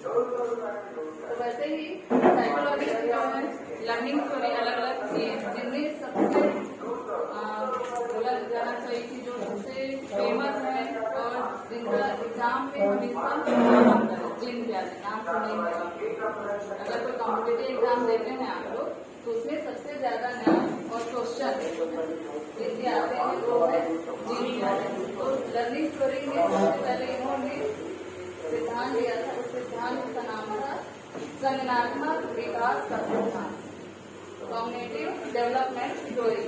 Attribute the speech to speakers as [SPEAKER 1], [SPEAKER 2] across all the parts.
[SPEAKER 1] तो वैसे ही psychology learning theory अलग अलग थी, जिनमें सबसे बोला जाना चाहिए कि जो सबसे फेमस है और जिनका एग्जाम में हमेशा नाम आता है, जिन नाम सुनेंगे अगर कोई कॉम्पिटिटिव एग्जाम देते हैं आप लोग, तो उसमें सबसे ज्यादा नाम और क्वेश्चन जिनके आते हैं वो है जिन। तो लर्निंग थ्योरी में सबसे पहले इन्होंने सिद्धांत दिया था, उस सिद्धांत का नाम था संज्ञानात्मक विकास का सिद्धांत, कॉग्निटिव डेवलपमेंट थ्योरी।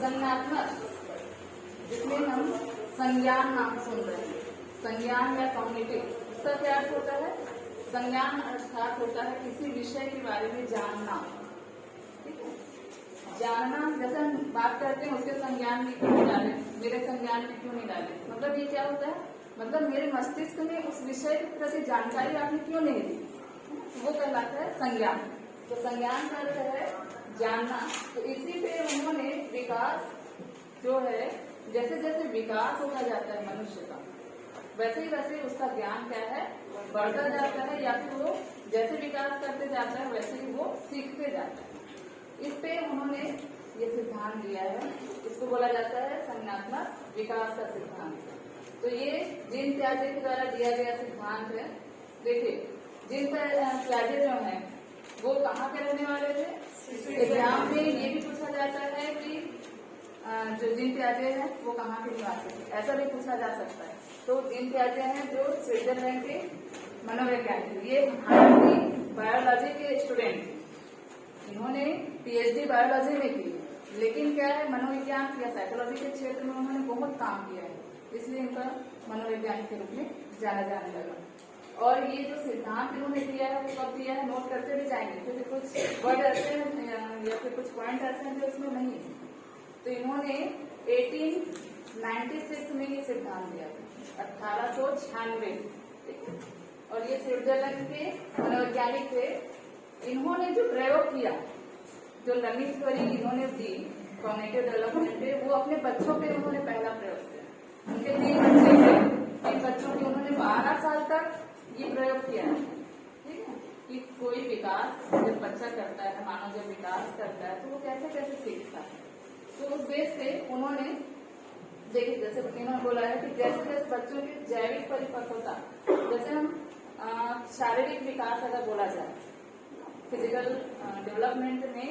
[SPEAKER 1] संज्ञानात्मक, जिसमें हम संज्ञान नाम सुन रहे हैं, संज्ञान या कॉग्निटिव, उसका क्या अर्थ होता है? संज्ञान अर्थात होता है किसी विषय के बारे में जानना, ठीक है? जानना, जैसे हम बात करते हैं उसके संज्ञान में क्यों नहीं डाले, मेरे संज्ञान में क्यों नहीं डाले, मतलब ये क्या होता है? मतलब मेरे मस्तिष्क में उस विषय के प्रति जानकारी आपने क्यों नहीं दी, वो कहलाता है संज्ञान। तो संज्ञान का अर्थ है जानना। तो इसी पे उन्होंने विकास जो है, जैसे जैसे विकास होता जाता है मनुष्य का, वैसे ही वैसे उसका ज्ञान क्या है, बढ़ता जाता है, या फिर वो जैसे विकास करते जाता है वैसे ही वो सीखते जाता है। इस पे उन्होंने ये सिद्धांत दिया है, इसको बोला जाता है संज्ञानात्मक विकास का सिद्धांत। तो ये जिन प्याजे के द्वारा दिया गया सिद्धांत है। देखिए, जिन प्याजे जो है वो कहाँ के रहने वाले थे? एग्जाम में ये भी पूछा जाता है कि जो जिन प्याजे हैं वो कहाँ के निवासी थे, ऐसा भी पूछा जा सकता है। तो जिन प्याजे हैं जो स्विट्जरलैंड के मनोवैज्ञानिक, ये भारतीय बायोलॉजी के स्टूडेंट थे। इन्होंने पीएचडी बायोलॉजी में की, लेकिन क्या है, मनोविज्ञान या साइकोलॉजी के क्षेत्र में उन्होंने बहुत काम किया है, इसलिए इनका मनोवैज्ञानिक के रूप में जाना जाने लगा। और ये जो सिद्धांत इन्होंने दिया है वो कब दिया है, नोट करते भी जाएंगे, क्योंकि कुछ वर्ड ऐसे हैं या फिर कुछ पॉइंट ऐसे हैं जो इसमें नहीं है। तो इन्होंने 1896 में ये सिद्धांत दिया था, 1896, ठीक है? और ये स्विट्जरलैंड के मनोवैज्ञानिक थे। इन्होंने जो प्रयोग किया, जो लर्निंग थ्योरी इन्होंने दी कॉग्निटिव डेवलपमेंट पे, वो अपने बच्चों पे उन्होंने पहला प्रयोग किया। उनके 3 बच्चे थे, इन बच्चों के उन्होंने 12 साल तक ये प्रयोग किया है, ठीक है? कि कोई विकास जब बच्चा करता है, मानव जब विकास करता है तो वो कैसे कैसे सीखता है। तो उस बेस पे उन्होंने देखिए, जैसे इन्होंने बोला है कि जैसे जैसे बच्चों की जैविक परिपक्वता, जैसे हम शारीरिक विकास अगर बोला जाए, फिजिकल डेवलपमेंट में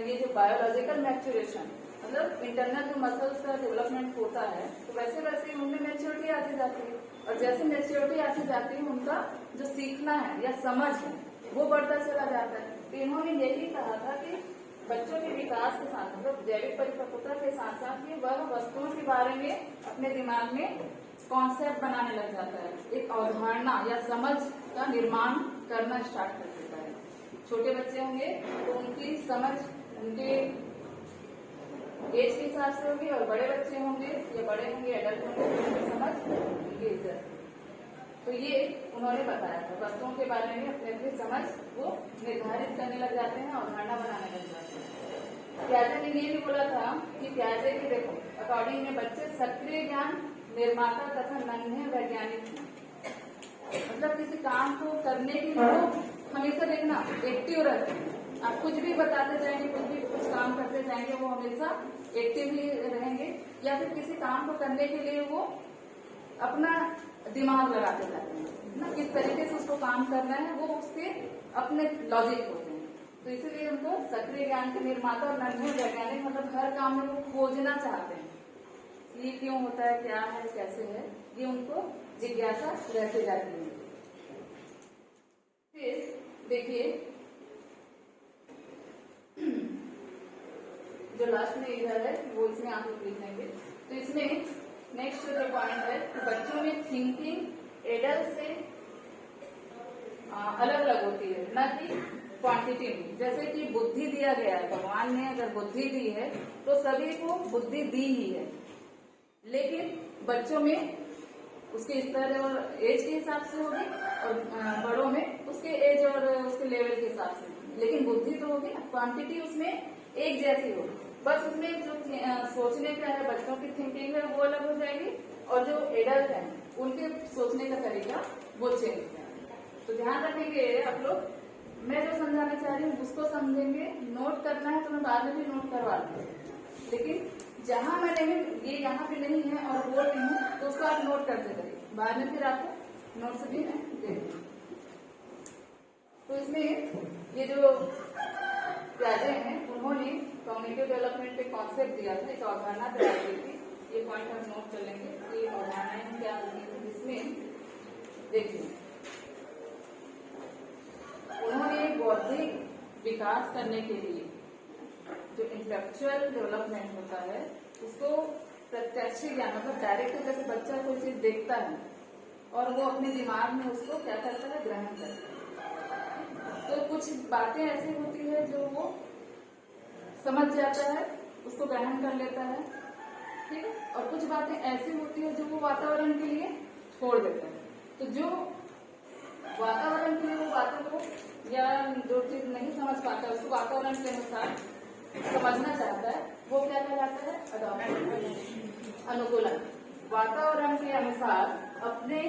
[SPEAKER 1] ये जो बायोलॉजिकल मैच्योरेशन, मतलब इंटरनल जो मसल्स का डेवलपमेंट होता है, तो वैसे वैसे उनमें मैच्योरिटी आती जाती है, और जैसे मैच्योरिटी आती जाती है उनका जो सीखना है या समझ है वो बढ़ता चला जाता है। तो इन्होंने यही कहा था कि बच्चों के विकास के साथ, मतलब जैविक परिपक्वता के साथ साथ ही वह वस्तुओं के बारे में अपने दिमाग में कॉन्सेप्ट बनाने लग जाता है, एक अवधारणा या समझ का निर्माण करना स्टार्ट कर देता है। छोटे बच्चे होंगे तो उनकी समझ उनके एज के हिसाब से होगी, और बड़े बच्चे होंगे या बड़े होंगे एडल्ट होंगे तो उनकी समझ उनके एज से। तो ये उन्होंने बताया था, वस्तुओं के बारे में अपने अपनी समझ वो निर्धारित करने लग जाते हैं, अवधारणा बनाने लग जाते हैं। प्याजे ने ये भी बोला था कि प्याजे के देखो अकॉर्डिंग में बच्चे सक्रिय ज्ञान निर्माता तथा नन्हे वैज्ञानिक हैं। मतलब किसी काम को करने के लिए वो हमेशा देखना एक्टिव रहते हैं। आप कुछ भी बताते जाएंगे, कुछ काम करते जाएंगे, वो हमेशा एक्टिव ही रहेंगे, या फिर किसी काम को करने के लिए वो अपना दिमाग लगाते जाते हैं ना, किस तरीके से उसको काम करना है, वो उसके अपने लॉजिक होते हैं। तो इसीलिए उनको सक्रिय ज्ञान के निर्माता और नन्हे वैज्ञानिक, मतलब हर काम में वो खोजना चाहते हैं, ये क्यों होता है, क्या है, कैसे है, ये उनको जिज्ञासा रहते जाती है। फिर देखिए जो लास्ट में इधर है वो इसमें आप लोग लिख लेंगे। तो इसमें नेक्स्ट जो पॉइंट है कि बच्चों में थिंकिंग एडल्ट से अलग अलग होती है, न कि क्वांटिटी में। जैसे कि बुद्धि दिया गया है, भगवान ने अगर बुद्धि दी है तो सभी को बुद्धि दी ही है, लेकिन बच्चों में उसके स्तर और एज के हिसाब से होगी, और बड़ों में उसके एज और उसके लेवल के हिसाब से, लेकिन बुद्धि तो होगी ना, क्वांटिटी उसमें एक जैसी होगी। बस उसमें जो सोचने का है, बच्चों की थिंकिंग है वो अलग हो जाएगी, और जो एडल्ट है उनके सोचने का तरीका वो चेंज किया। तो ध्यान रखेंगे आप लोग, मैं जो समझाना चाह रही हूँ उसको समझेंगे, नोट करना है तो मैं बाद में भी नोट करवा दूँ, लेकिन जहां मैं नहीं, ये यहाँ पे नहीं है और बोल रही हूँ तो उसको आप नोट करते करिए, बाद में फिर आपको नोट्स भी मैं दे दूँ। तो इसमें ये जो प्याजे हैं उन्होंने कॉग्निटिव डेवलपमेंट पे कॉन्सेप्ट दिया था, एक अवधारणा तैयार की थी। ये पॉइंट हम नोट कर लेंगे, ये अवधारणाएं क्या होती है। इसमें देखिए उन्होंने बौद्धिक विकास करने के लिए जो इंटेलेक्चुअल डेवलपमेंट होता है उसको प्रत्यक्ष ज्ञान मतलब डायरेक्ट, जैसे बच्चा कोई चीज देखता है और वो अपने दिमाग में उसको क्या करता है, ग्रहण करता है। तो कुछ बातें ऐसी होती है जो वो समझ जाता है, उसको ग्रहण कर लेता है, ठीक है, और कुछ बातें ऐसी होती है जो वो वातावरण के लिए छोड़ देता है। तो जो वातावरण के लिए वो बातों को या जो चीज नहीं समझ पाता उसको वातावरण के अनुसार समझना चाहता है, वो क्या कहलाता है, अडॉप्शन, अनुकूलन। वातावरण के अनुसार अपने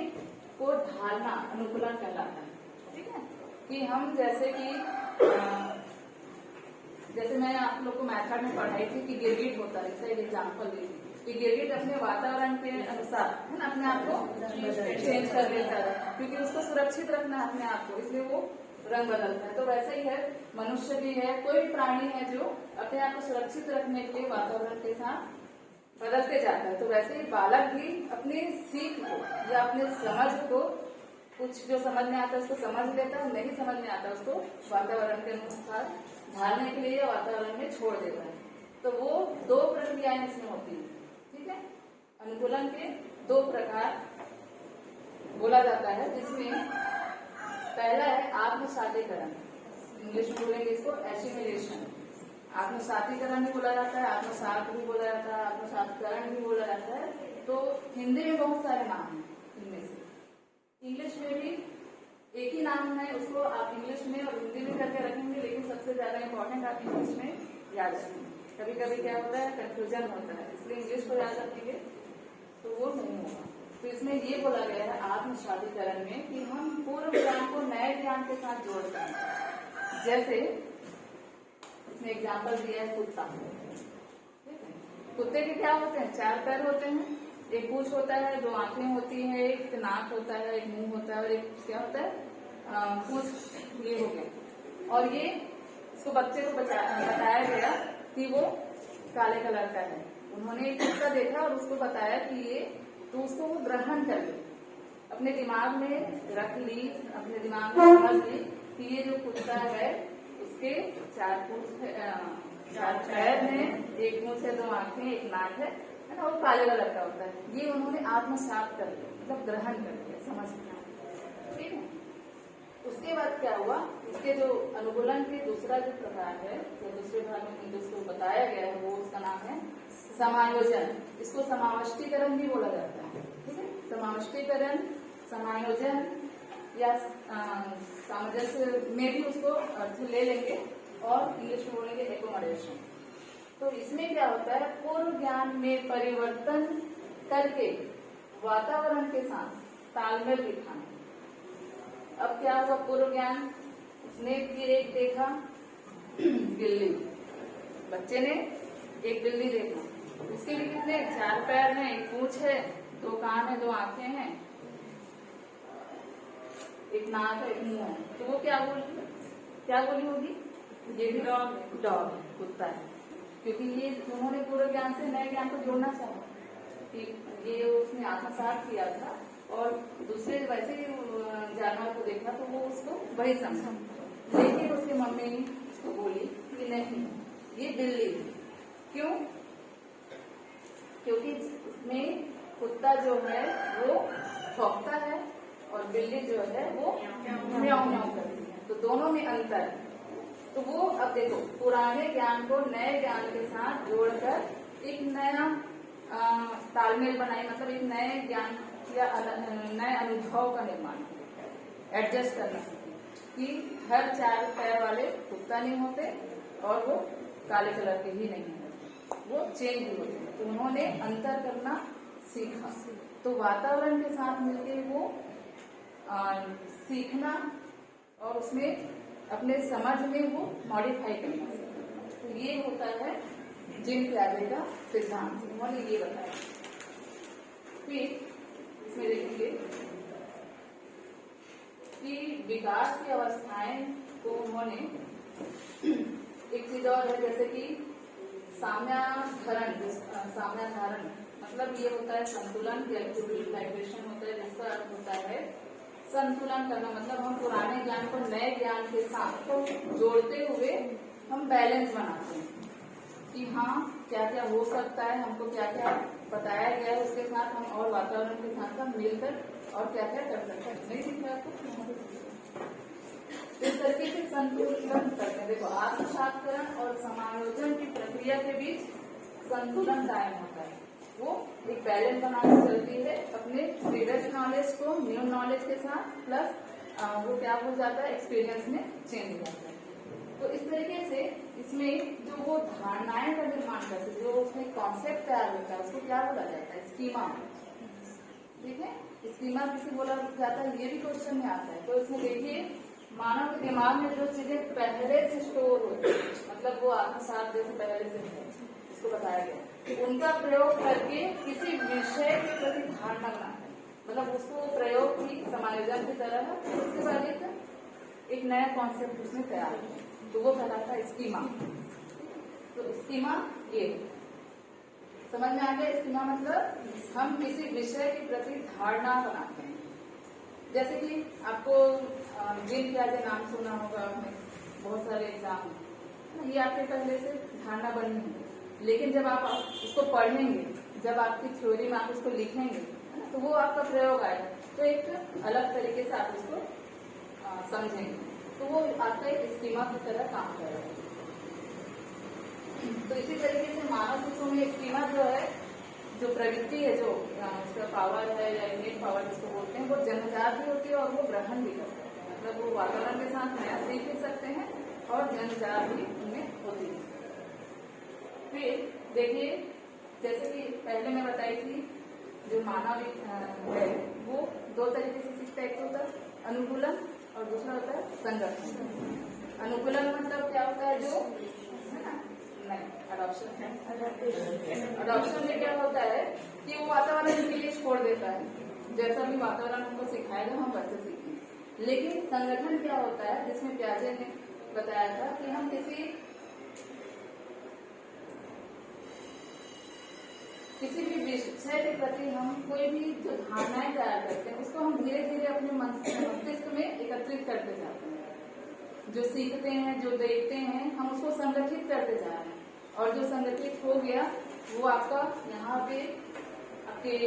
[SPEAKER 1] को ढालना अनुकूलन कहलाता है, ठीक है। कि हम जैसे कि जैसे मैंने आप लोग को मैथड में पढ़ाई थी कि गिरगिट होता है, इसका एक एग्जाम्पल दी थी कि गिरगिट अपने वातावरण के अनुसार है ना अपने आप को चेंज कर लेता है, क्योंकि उसको सुरक्षित रखना है अपने आप को, इसलिए वो रंग बदलता है। तो वैसे ही है, मनुष्य भी है, कोई भी प्राणी है जो अपने आप को सुरक्षित रखने के लिए वातावरण के साथ बदलते जाता है। तो वैसे ही बालक भी अपनी सीख को या अपने समझ को, कुछ जो समझ में आता है उसको समझ लेता है, नहीं समझ में आता उसको वातावरण के अनुसार ढालने के लिए वातावरण में छोड़ देता है। तो वो दो प्रक्रियाएं इसमें होती है, ठीक है। अनुकूलन के दो प्रकार बोला जाता है, जिसमें पहला है आत्मसातीकरण, इंग्लिश में बोलेंगे इसको एसिमिलेशन। आत्मसातीकरण भी बोला जाता है, आत्मसात भी बोला जाता है, आत्मसातीकरण भी बोला जाता है। तो हिंदी में बहुत सारे नाम हैं, इनमें से इंग्लिश में भी एक ही नाम है, उसको आप इंग्लिश में और हिंदी में करके रखेंगे, लेकिन सबसे ज्यादा इंपॉर्टेंट आप इंग्लिश में याद रखेंगे। कभी कभी क्या होता है, कंफ्यूजन होता है, इसलिए इंग्लिश को याद रखेंगे तो वो नहीं होगा। तो इसमें ये बोला गया है आत्मसातीकरण में कि हम पूर्व ज्ञान को नए ज्ञान के साथ जोड़ते हैं। जैसे इसमें एग्जाम्पल दिया है कुत्ता, कुत्ते के क्या होते हैं, 4 पैर होते हैं, एक पूंछ होता है, 2 आंखें होती है, एक नाक होता है, एक मुंह होता है और एक क्या होता है, पूंछ, ये हो गया। और ये इसको बच्चे को बताया गया कि वो काले कलर का है। उन्होंने एक कुत्ता देखा और उसको बताया कि ये, तो उसको वो ग्रहण कर ली, अपने दिमाग में रख ली, अपने दिमाग में समझ ली कि ये जो कुत्ता है उसके 4 पैर हैं, एक मुंह है, 2 आंखें, एक नाक है ना, वो काले कलर का होता है। ये उन्होंने आत्मसात कर लिया, मतलब ग्रहण कर लिया, समझ लिया, ठीक है। उसके बाद क्या हुआ, इसके जो अनुकूलन के दूसरा जो प्रकार है, जो दूसरे भाग में जिसको बताया गया है, वो उसका नाम है समायोजन। इसको समावष्टीकरण भी बोला जाता है, ठीक है। समावष्टीकरण, समायोजन या सामंजस्य में भी उसको अर्थ ले लेंगे और इंग्लिश में बोलेंगे एकोमोडेशन। तो इसमें क्या होता है, पूर्व ज्ञान में परिवर्तन करके वातावरण के साथ तालमेल बिठाना। अब क्या हुआ, पूर्व ज्ञान उसने एक देखा बिल्ली, बच्चे ने एक बिल्ली देखा, उसके लिए कितने 4 पैर हैं, एक पूंछ है, 2 कान है, 2 आंखें हैं, एक नाक है, एक मुंह है। तो वो क्या बोली होगी, ये भी डॉग कुत्ता है, क्योंकि ये उन्होंने पूर्व ज्ञान से नए ज्ञान को जोड़ना चाहा कि ये उसने आत्मसात किया था और दूसरे वैसे ही जानवर को देखा तो वो उसको वही समझा। लेकिन उसकी मम्मी उसको बोली कि नहीं, ये बिल्ली है। क्यों, क्योंकि उसमें कुत्ता जो है वो भौंकता है और बिल्ली जो है वो म्याऊं म्याऊं करती है, तो दोनों में अंतर है। तो वो अब देखो, पुराने ज्ञान को नए ज्ञान के साथ जोड़कर एक नया तालमेल बनाए, मतलब एक नए ज्ञान या नए अनुभव का निर्माण, एडजस्ट करना कि हर 4 पैर वाले कुत्ता नहीं होते और वो काले कलर के ही नहीं होते, वो चेंज भी होते हैं। तो उन्होंने अंतर करना सीखा, तो वातावरण के साथ मिलके वो सीखना और उसमें अपने समझ में वो मॉडिफाई करना सीखना। तो ये होता है जीन पियाजे का सिद्धांत, उन्होंने ये बताया। फिर इसमें देखेंगे कि विकास की अवस्थाएं को उन्होंने एक चीज और है, जैसे कि साम्याधारण। साम्याधारण मतलब ये होता है संतुलन, इक्विलिब्रियम होता है, जिसका अर्थ होता है संतुलन करना। मतलब हम पुराने ज्ञान को नए ज्ञान के साथ जोड़ते हुए हम बैलेंस बनाते हैं कि हाँ क्या क्या हो सकता है, हमको क्या क्या बताया गया है उसके साथ हम और वातावरण के साथ साथ मिलकर और क्या क्या कर सकते हैं। नहीं दिख रहा आपको? इस तरीके से संतुलन करते हैं। देखो, आत्मसात्करण और समायोजन की प्रक्रिया के बीच संतुलन कायम होता है। वो एक बैलेंस बनाकर चलती है अपने प्रीवियस नॉलेज को न्यू नॉलेज के साथ, प्लस वो क्या हो जाता है एक्सपीरियंस में चेंज हो जाता है। तो इस तरीके से इसमें जो वो धारणाएं का निर्माण करते हैं, जो उसमें कॉन्सेप्ट तैयार होता है, उसको क्या बोला जाता है? स्कीमा। ठीक है, स्कीमा किसे बोला जाता है, ये भी क्वेश्चन में आता है। तो इसमें देखिए, मानव के दिमाग में जो चीजें पहले से स्टोर होती है, मतलब वो आत्मसात जैसे पहले से है, इसको बताया गया, उनका प्रयोग करके किसी विषय के प्रति धारणा बनाते हैं। मतलब उसको प्रयोग की समायोजन की तरह है, उसके बाद एक नया कॉन्सेप्ट उसमें तैयार है, तो वो कहलाता है स्कीमा। तो स्कीमा ये समझ में आ गया। स्कीमा मतलब हम किसी विषय के प्रति धारणा बनाते हैं। जैसे कि आपको जीन पियाजे नाम सुना होगा आपने, बहुत सारे एग्जाम, ये आपके पहले से धारणा बनी है। लेकिन जब आप उसको पढ़ेंगे, जब आपकी थ्योरी में आप उसको लिखेंगे, तो वो आपका प्रयोग आएगा, तो एक अलग तरीके से आप उसको समझेंगे, तो वो आपका एक स्कीमा की तरह काम करेगा। तो इसी तरीके से मानव शिशु में स्कीमा जो है, जो प्रवृत्ति है, जो उसका पावर है या इमेज पावर जिसको बोलते हैं, वो जन्मजात भी होती है और वो ग्रहण भी कर सकते हैं। मतलब वो वातावरण के साथ नया सीख भी सकते हैं और जन्मजात भी उनमें होती है। फिर देखिए, जैसे कि पहले मैं बताई थी, जो मानव है वो दो तरीके से सीखता है। एक होता है अनुकूलन और दूसरा होता है संगठन। अनुकूलन मतलब क्या होता है, जो अडॉप्शन है। अडॉप्शन में क्या होता है कि वो वातावरण के लिए छोड़ देता है, जैसा भी वातावरण हमको सिखाएगा हम वैसे सीखेंगे। लेकिन संगठन क्या होता है, जिसमें पियाजे ने बताया था कि हम किसी भी विषय के प्रति हम कोई भी जो धारणाएं तैयार करते हैं, उसको हम धीरे धीरे अपने मस्तिष्क में एकत्रित करते जाते हैं। जो सीखते हैं, जो देखते हैं, हम उसको संगठित करते जा रहे हैं, और जो संगठित हो गया वो आपका यहाँ पे आपके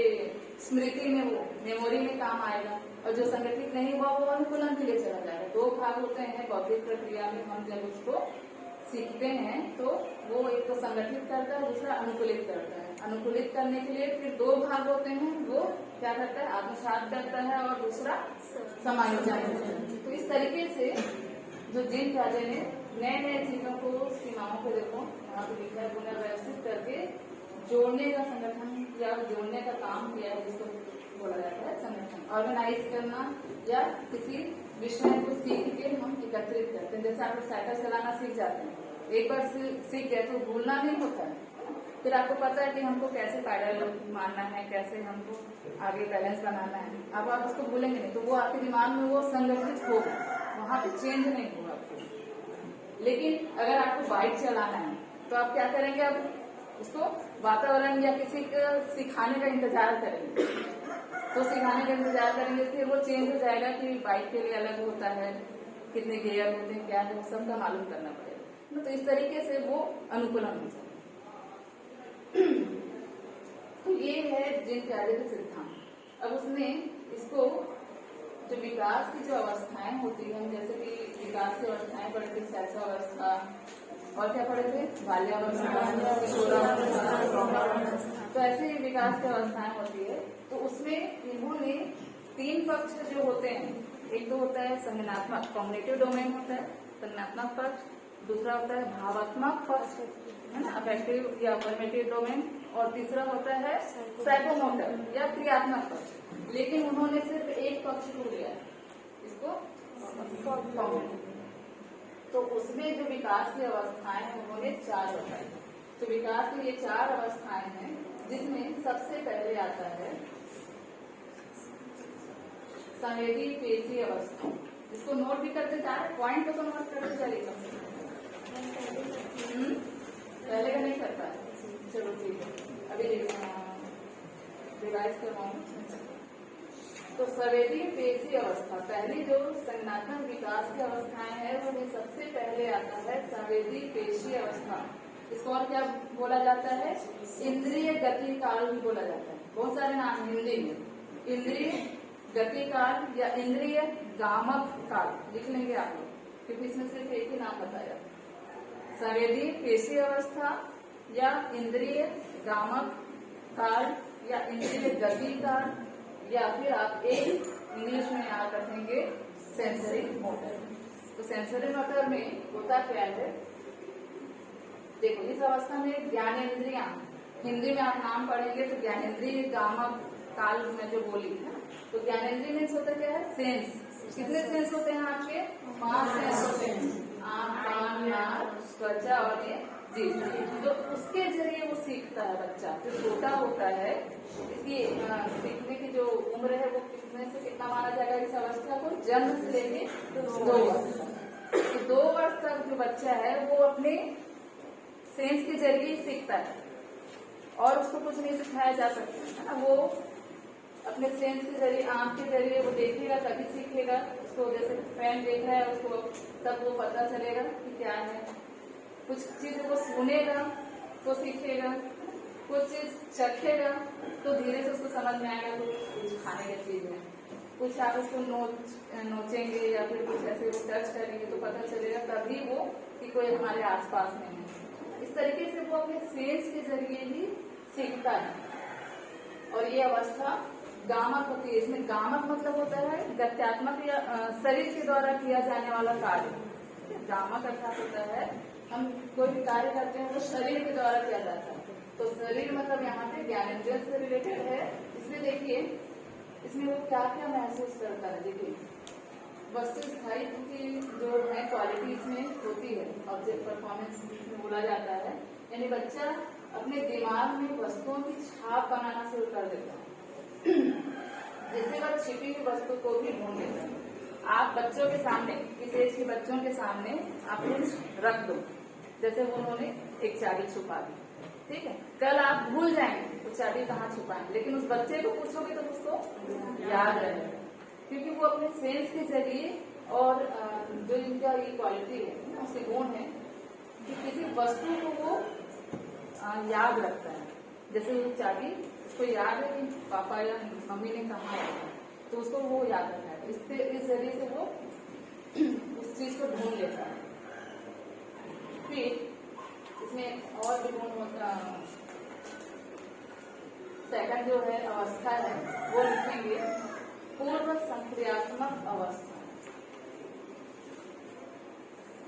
[SPEAKER 1] स्मृति में, वो मेमोरी में काम आएगा। और जो संगठित नहीं हुआ वो अनुकूलन के लिए चला जाएगा। दो भाग होते हैं बौद्धिक प्रक्रिया में। हम जब उसको सीखते हैं तो वो एक तो संगठित करता है, दूसरा अनुकूलित करता है। अनुकूलित करने के लिए फिर दो भाग होते हैं, वो क्या करता है, आत्मसात करता है, और दूसरा समायोजन करता है। तो इस तरीके से जो जीन पियाजे ने नए नए चीजों को, सीमाओं को, देखो यहाँ पे लिखा है, पुनर्व्यवस्थित करके जोड़ने का संगठन या जोड़ने का काम किया है, जिसको बोला जाता है संगठन। ऑर्गेनाइज करना या किसी विषय को सीख के हम एकत्रित करते हैं। जैसे आप साइकिल चलाना सीख जाते हैं, एक बार सीख गए तो भूलना नहीं होता है। फिर आपको पता है कि हमको कैसे पैडल मारना है, कैसे हमको आगे बैलेंस बनाना है। अब आप उसको भूलेंगे नहीं, तो वो आपके दिमाग में वो संगठित होगा, वहां पे चेंज नहीं होगा आपको। लेकिन अगर आपको बाइक चलाना है तो आप क्या करेंगे, अब उसको वातावरण या किसी को सिखाने का इंतजार करेंगे। तो सिखाने का इंतजार करेंगे, फिर वो चेंज हो जाएगा कि बाइक के लिए अलग होता है, कितने गियर होते हैं, क्या है, सबका मालूम करना पड़ेगा। तो इस तरीके से वो अनुकूलन हो जाएगा। तो ये है जीन पियाजे का सिद्धांत। अब उसने इसको जो विकास की जो अवस्थाएं होती हैं, जैसे कि विकास की अवस्थाएं पढ़े थे, शैशवावस्था, और क्या पढ़े थे, बाल्यावस्था, किशोरावस्था। तो ऐसे ही विकास की अवस्थाएं होती है। तो उसमें इन्होंने तीन पक्ष जो होते हैं, एक तो होता है संज्ञानात्मक, कॉग्निटिव डोमेन होता है संज्ञानात्मक पक्ष, दूसरा होता है भावात्मक पक्ष, है ना, अफेक्टिव या अफर्मेटिव डोमेन, और तीसरा होता है साइकोमोटर या क्रियात्मक पक्ष। लेकिन उन्होंने सिर्फ एक पक्ष को लिया है, इसको कॉग्निटिव। तो उसमें जो विकास की अवस्थाएं हैं उन्होंने 4 बताई। तो विकास की ये 4 अवस्थाएं हैं, जिसमें सबसे पहले आता है संवेदी पेशी अवस्था। इसको नोट भी करते जा रहे, पॉइंट को नोट करते चलेगा। पहले का नहीं करता है, चलो ठीक है, अभी रिवाइज करवाऊँ। तो संवेदी पेशी अवस्था, पहली जो संज्ञानात्मक विकास की अवस्थाएं हैं उनमें सबसे पहले आता है संवेदी पेशी अवस्था। इसको और क्या बोला जाता है? इंद्रिय गति काल भी बोला जाता है। बहुत सारे नाम हिंदी में, इंद्रिय गति काल या इंद्रिय गामक काल लिख लेंगे आप लोग, क्योंकि इसमें सिर्फ एक ही नाम बताया, संवेदी पेशी अवस्था या इंद्रिय गामक काल या इंद्रिय गति काल, या फिर आप एक इंग्लिश में याद रखेंगे सेंसरी मोटर। तो सेंसरी मोटर में होता क्या है, देखो इस अवस्था में ज्ञानेंद्रियां, हिंदी में आप नाम पढ़ेंगे तो ज्ञानेंद्रिय गामक काल में जो बोली है, तो ज्ञानेंद्रिय मीन्स होता क्या है? सेंस। कितने सेंस होते हैं आपके? 5 सेंस होते हैं, आँख, कान, नाक, त्वचा और ये जीभ। तो उसके जरिए वो सीखता है बच्चा। जो छोटा होता है इसकी सीखने की जो उम्र है वो कितने से कितना माना जाएगा इस अवस्था को? जन्म से लेके 2 वर्ष तक। तो 2 वर्ष तक जो बच्चा है वो अपने सेंस के जरिए सीखता है और उसको कुछ नहीं सिखाया जा सकता है ना। वो अपने सेंस के जरिए, आँख के जरिए वो देखेगा तभी सीखेगा। उसको जैसे फैन देख रहा है उसको तब वो पता चलेगा कि क्या है। कुछ चीज वो सुनेगा तो सीखेगा, कुछ चीज चखेगा तो धीरे से उसको समझ में आएगा तो कुछ खाने की चीज है। कुछ आप उसको नोचेंगे या फिर कुछ ऐसे वो टच करेंगे तो पता चलेगा तभी वो कि कोई हमारे आसपास में है। इस तरीके से वो अपने सेंस के जरिए ही सीखता है। और ये अवस्था गामक होती है। इसमें गामक मतलब होता है गत्यात्मक या शरीर के द्वारा किया जाने वाला कार्य। गामक अर्थात होता है हम कोई भी कार्य करते हैं वो शरीर के द्वारा किया जाता है। तो शरीर मतलब यहाँ पे ज्ञानेंद्रिय से रिलेटेड है। इसमें देखिए इसमें वो क्या क्या महसूस करता है। देखिए वस्तु स्थायी की जो है क्वालिटी इसमें होती है, ऑब्जेक्ट परफॉर्मेंस में बोला जाता है। यानी बच्चा अपने दिमाग में वस्तुओं की छाप बनाना शुरू कर देता है, जिससे वह छिपी हुई वस्तु को भी ढूंढ लेता है। आप बच्चों के सामने, इस एज के बच्चों के सामने आप कुछ रख दो, जैसे उन्होंने एक चाबी छुपा दी, ठीक है, कल आप भूल जाएंगे वो चाबी कहाँ छुपाएंगे, लेकिन उस बच्चे को पूछोगे तो उसको याद रहेगा, क्योंकि वो अपने सेंस के जरिए और जो इनका ये क्वालिटी है, उसके गुण है कि किसी वस्तु को वो याद रखता है। जैसे वो चाबी उसको याद है कि पापा या मम्मी ने कहा है, तो उसको वो याद रखता है। इस जरिए से वो उस चीज को ढूंढ लेता है। फिर इसमें और भी गुण होता, सेकंड जो है अवस्था है वो लिखेंगे पूर्व संक्रियात्मक अवस्था।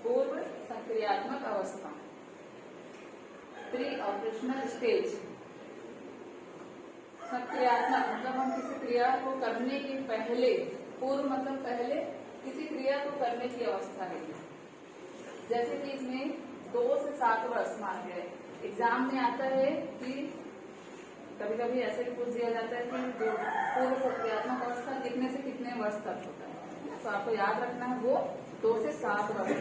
[SPEAKER 1] पूर्व संक्रियात्मक अवस्था, प्री ऑपरेशनल स्टेज। सक्रियात्मक मतलब हम किसी क्रिया को करने के पहले, पूर्व मतलब पहले किसी क्रिया को करने की अवस्था है। जैसे कि इसमें 2 से 7 वर्ष मान गए। एग्जाम में आता है कि कभी कभी ऐसे भी पूछ दिया जाता है कि जो पूर्व सक्रियात्मक अवस्था कितने से कितने वर्ष तक होता है, तो आपको याद रखना है वो 2 से 7 वर्ष।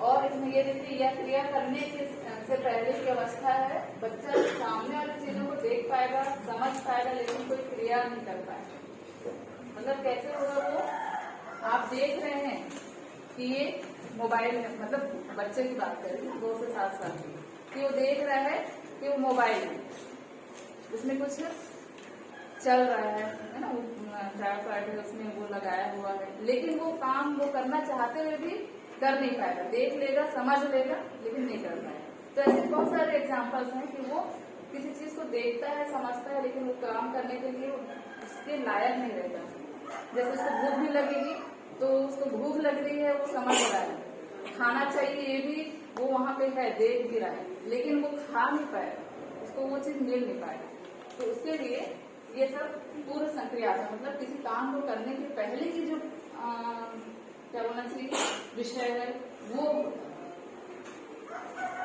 [SPEAKER 1] और इसमें ये देखिए यह क्रिया करने से पहले की अवस्था है। बच्चा सामने वाली चीजों को देख पाएगा, समझ पाएगा, लेकिन कोई क्रिया नहीं कर पाएगा। मतलब कैसे होगा वो, आप देख रहे हैं कि ये मोबाइल है, मतलब बच्चे की बात करें 2 से 7 साल की, कि वो देख रहा है कि वो मोबाइल है, उसमें कुछ चल रहा है ना, ट्राइपॉड है उसमें वो लगाया हुआ है, लेकिन वो काम वो करना चाहते हुए भी कर नहीं पाएगा। देख लेगा, समझ लेगा, लेकिन नहीं कर पाएगा। तो ऐसे बहुत सारे एग्जाम्पल्स हैं कि वो किसी चीज को देखता है, समझता है, लेकिन वो काम करने के लिए उसके लायक नहीं रहता। जैसे उसको भूख भी लगेगी तो उसको भूख लग रही है, वो समझ रहा है, खाना चाहिए ये भी वो वहां पे है, देख भी रहा है, लेकिन वो खा नहीं पाएगा। उसको वो चीज मिल नहीं पाएगा। तो उसके लिए ये सब पूर्व संक्रियात्मक मतलब किसी काम को करने के पहले की जो क्या बोलना चाहिए विषय है वो